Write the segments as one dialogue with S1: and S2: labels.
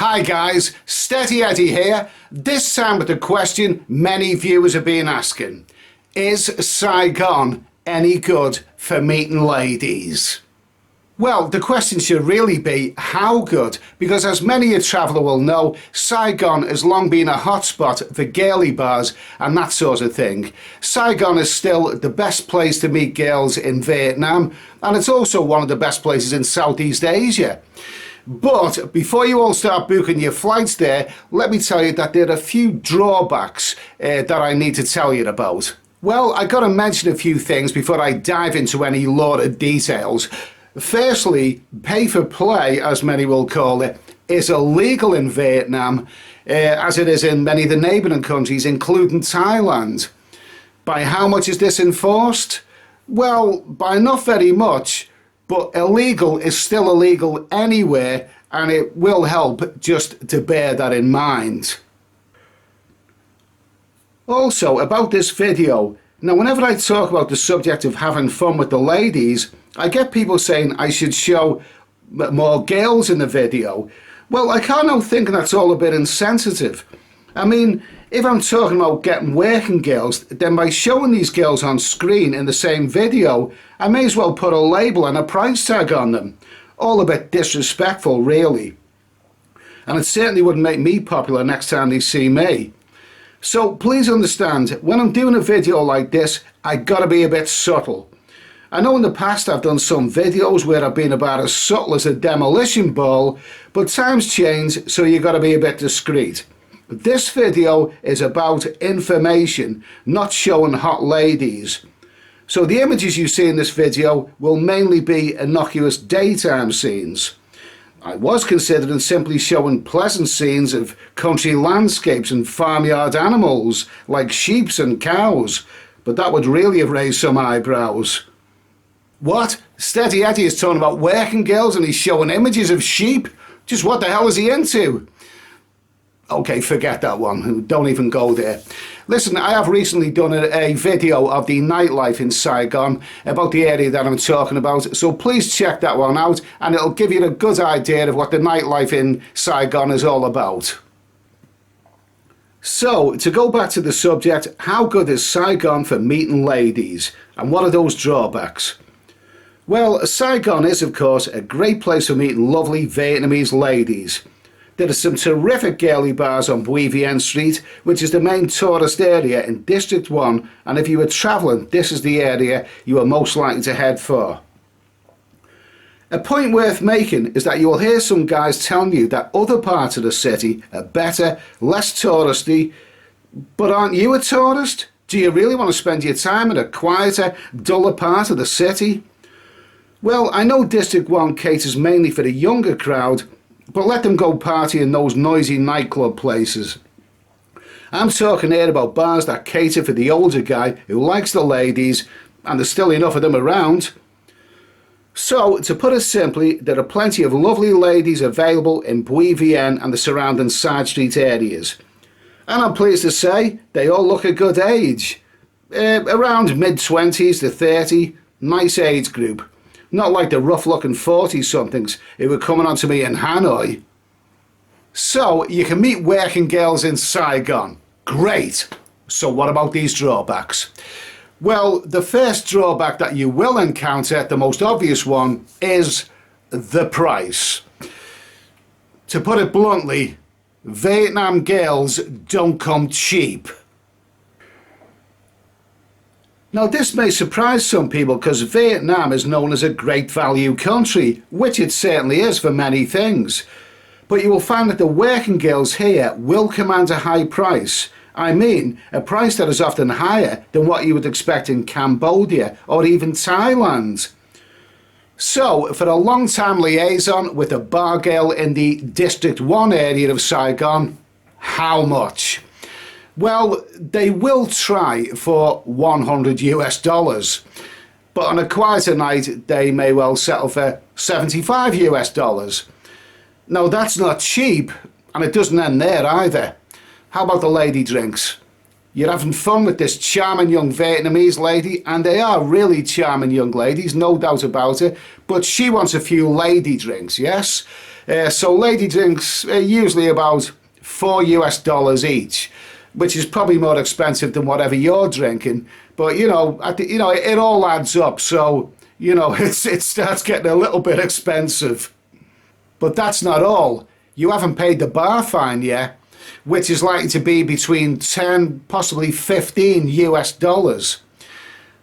S1: Hi guys, Steady Eddie here, this time with the question many viewers have been asking. Is Saigon any good for meeting ladies? Well, the question should really be how good, because as many a traveller will know, Saigon has long been a hotspot for girly bars and that sort of thing. Saigon is still the best place to meet girls in Vietnam, and it's also one of the best places in Southeast Asia. But before you all start booking your flights there, let me tell you that there are a few drawbacks that I need to tell you about. Well, I got to mention a few things before I dive into any lauded details. Firstly, pay for play, as many will call it, is illegal in Vietnam, as it is in many of the neighbouring countries, including Thailand. By how much is this enforced? Well, by not very much. But illegal is still illegal anywhere, and it will help just to bear that in mind. Also, about this video, now whenever I talk about the subject of having fun with the ladies, I get people saying I should show more girls in the video. Well, I can't help thinking that's all a bit insensitive. I mean, if I'm talking about getting working girls, then by showing these girls on screen in the same video, I may as well put a label and a price tag on them. All a bit disrespectful, really. And it certainly wouldn't make me popular next time they see me. So please understand, when I'm doing a video like this, I gotta be a bit subtle. I know in the past I've done some videos where I've been about as subtle as a demolition ball, but times change, so you gotta be a bit discreet. This video is about information, not showing hot ladies. So the images you see in this video will mainly be innocuous daytime scenes. I was considering simply showing pleasant scenes of country landscapes and farmyard animals like sheep and cows, but that would really have raised some eyebrows. What? Steady Eddie is talking about working girls and he's showing images of sheep? Just what the hell is he into? Okay, forget that one. Don't even go there. Listen, I have recently done a video of the nightlife in Saigon, about the area that I'm talking about, so please check that one out and it'll give you a good idea of what the nightlife in Saigon is all about. So, to go back to the subject, how good is Saigon for meeting ladies? And what are those drawbacks? Well, Saigon is, of course, a great place for meeting lovely Vietnamese ladies. There are some terrific girly bars on Bui Vien Street, which is the main tourist area in District 1, and if you were travelling, this is the area you are most likely to head for. A point worth making is that you will hear some guys telling you that other parts of the city are better, less touristy, but aren't you a tourist? Do you really want to spend your time in a quieter, duller part of the city? Well, I know District 1 caters mainly for the younger crowd, but let them go party in those noisy nightclub places. I'm talking here about bars that cater for the older guy who likes the ladies, and there's still enough of them around. So, to put it simply, there are plenty of lovely ladies available in Bui Vien and the surrounding side street areas. And I'm pleased to say, they all look a good age. Around mid-20s to 30, nice age group. Not like the rough-looking 40-somethings who were coming on to me in Hanoi. So, you can meet working girls in Saigon. Great! So what about these drawbacks? Well, the first drawback that you will encounter, the most obvious one, is the price. To put it bluntly, Vietnam girls don't come cheap. Now this may surprise some people because Vietnam is known as a great value country, which it certainly is for many things. But you will find that the working girls here will command a high price. I mean, a price that is often higher than what you would expect in Cambodia or even Thailand. So, for a long-time liaison with a bar girl in the District 1 area of Saigon, how much? Well, they will try for $100 US, but on a quieter night they may well settle for $75 US. Now that's not cheap, and it doesn't end there either. How about the lady drinks? You're having fun with this charming young Vietnamese lady, and they are really charming young ladies, no doubt about it, but she wants a few lady drinks, yes? So lady drinks are usually about $4 each, which is probably more expensive than whatever you're drinking. But it all adds up. So it starts getting a little bit expensive. But that's not all. You haven't paid the bar fine yet, which is likely to be between 10, possibly $15.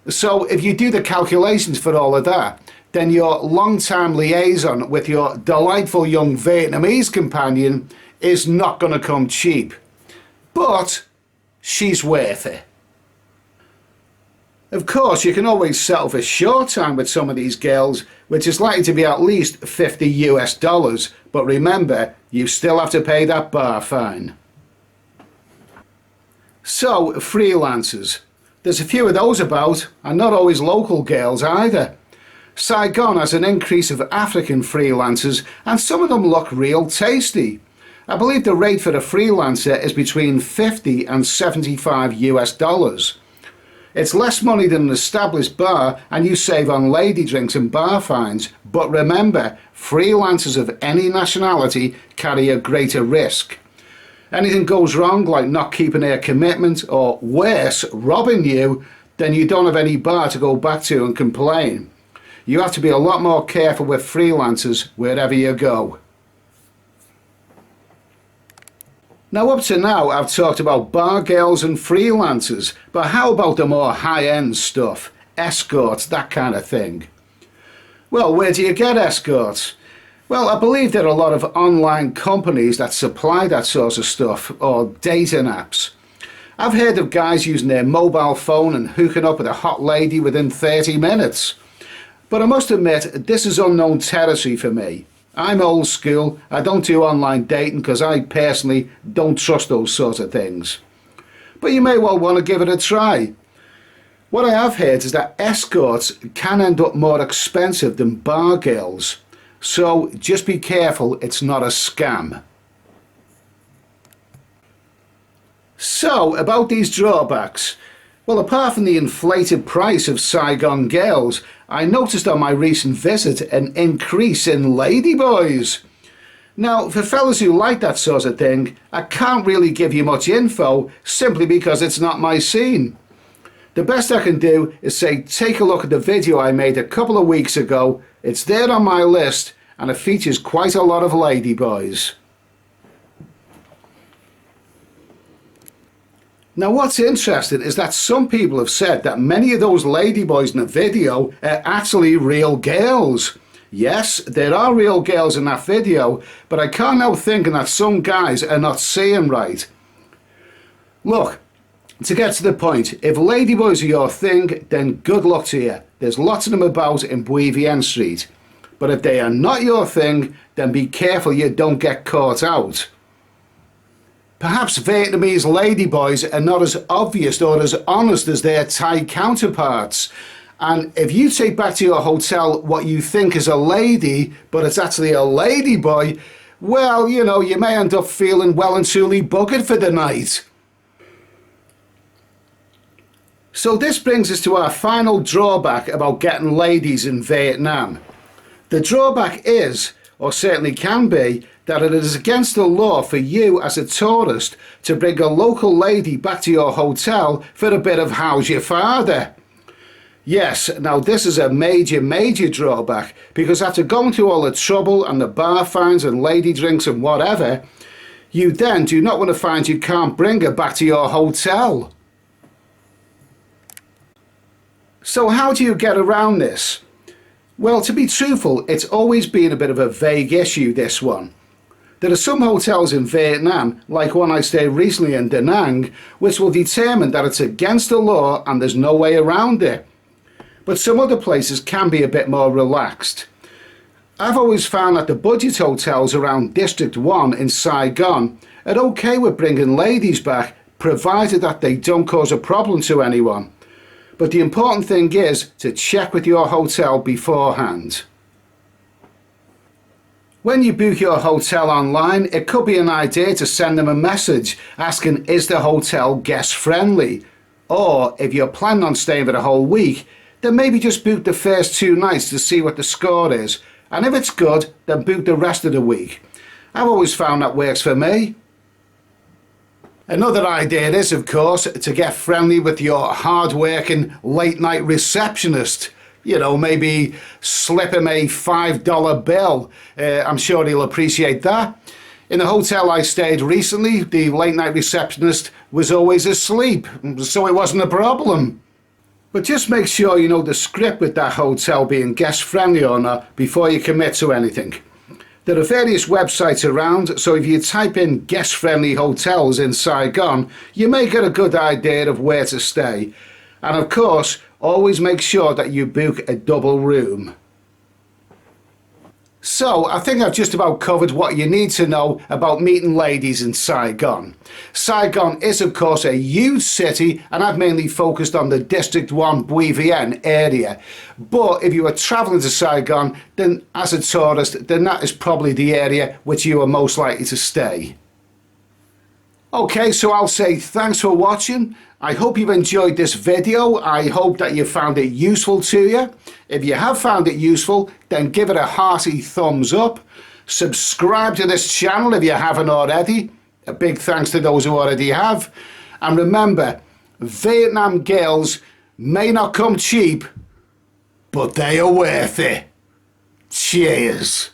S1: So if you do the calculations for all of that, then your long-time liaison with your delightful young Vietnamese companion is not going to come cheap. But she's worth it. Of course, you can always settle for short time with some of these girls, which is likely to be at least $50. But remember, you still have to pay that bar fine. So, freelancers. There's a few of those about, and not always local girls either. Saigon has an increase of African freelancers, and some of them look real tasty. I believe the rate for a freelancer is between $50 and $75. It's less money than an established bar, and you save on lady drinks and bar fines. But remember, freelancers of any nationality carry a greater risk. Anything goes wrong, like not keeping their commitment, or worse, robbing you, then you don't have any bar to go back to and complain. You have to be a lot more careful with freelancers wherever you go. Now, up to now, I've talked about bar girls and freelancers, but how about the more high-end stuff? Escorts, that kind of thing. Well, where do you get escorts? Well, I believe there are a lot of online companies that supply that sort of stuff, or dating apps. I've heard of guys using their mobile phone and hooking up with a hot lady within 30 minutes. But I must admit, this is unknown territory for me. I'm old school. I don't do online dating because I personally don't trust those sorts of things. But you may well want to give it a try. What I have heard is that escorts can end up more expensive than bar girls. So just be careful it's not a scam. So about these drawbacks. Well, apart from the inflated price of Saigon girls, I noticed on my recent visit an increase in ladyboys. Now, for fellas who like that sort of thing, I can't really give you much info simply because it's not my scene. The best I can do is say take a look at the video I made a couple of weeks ago. It's there on my list and it features quite a lot of ladyboys. Now, what's interesting is that some people have said that many of those ladyboys in the video are actually real girls. Yes, there are real girls in that video, but I can't help thinking that some guys are not seeing right. Look, to get to the point, if ladyboys are your thing, then good luck to you. There's lots of them about in Vietnam Street. But if they are not your thing, then be careful you don't get caught out. Perhaps Vietnamese ladyboys are not as obvious or as honest as their Thai counterparts. And if you take back to your hotel what you think is a lady, but it's actually a ladyboy, well, you may end up feeling well and truly buggered for the night. So this brings us to our final drawback about getting ladies in Vietnam. The drawback is, or certainly can be, that it is against the law for you as a tourist to bring a local lady back to your hotel for a bit of how's your father. Yes, now this is a major drawback, because after going through all the trouble and the bar fines and lady drinks and whatever, you then do not want to find you can't bring her back to your hotel. So how do you get around this? Well, to be truthful, it's always been a bit of a vague issue, this one. There are some hotels in Vietnam, like one I stayed recently in Da Nang, which will determine that it's against the law and there's no way around it. But some other places can be a bit more relaxed. I've always found that the budget hotels around District 1 in Saigon are okay with bringing ladies back, provided that they don't cause a problem to anyone. But the important thing is to check with your hotel beforehand. When you book your hotel online, it could be an idea to send them a message asking, is the hotel guest friendly? Or if you're planning on staying for the whole week, then maybe just book the first 2 nights to see what the score is. And if it's good, then book the rest of the week. I've always found that works for me. Another idea is, of course, to get friendly with your hard-working late-night receptionist. You know, maybe slip him a $5 bill. I'm sure he'll appreciate that. In the hotel I stayed recently, the late-night receptionist was always asleep, so it wasn't a problem. But just make sure you know the script with that hotel being guest-friendly or not before you commit to anything. There are various websites around, so if you type in guest-friendly hotels in Saigon, you may get a good idea of where to stay. And of course, always make sure that you book a double room. So, I think I've just about covered what you need to know about meeting ladies in Saigon. Saigon is of course a huge city, and I've mainly focused on the District 1 Bui Vien area. But if you are travelling to Saigon, then as a tourist, then that is probably the area which you are most likely to stay. Okay, so I'll say thanks for watching. I hope you've enjoyed this video. I hope that you found it useful to you. If you have found it useful, then give it a hearty thumbs up. Subscribe to this channel if you haven't already. A big thanks to those who already have. And remember, Vietnam girls may not come cheap, but they are worth it. Cheers.